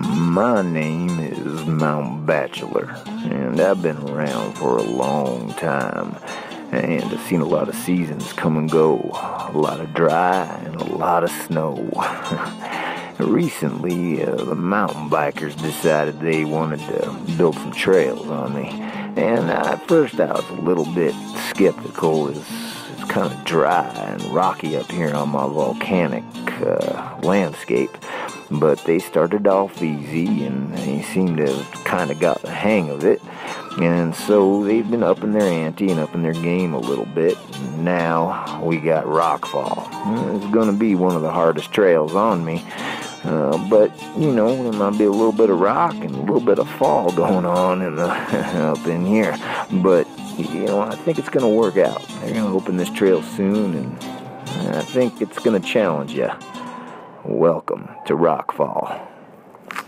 My name is Mount Bachelor, and I've been around for a long time, and I've seen a lot of seasons come and go, a lot of dry and a lot of snow. Recently, the mountain bikers decided they wanted to build some trails on me, and at first I was a little bit skeptical. It's kind of dry and rocky up here on my volcanic landscape. But they started off easy, and they seemed to have kind of got the hang of it. And so they've been upping their ante and upping their game a little bit. And now we got Rockfall. It's going to be one of the hardest trails on me. But, there might be a little bit of rock and a little bit of fall going on up in here. But, I think it's going to work out. They're going to open this trail soon, and I think it's going to challenge you. Welcome to Rockfall.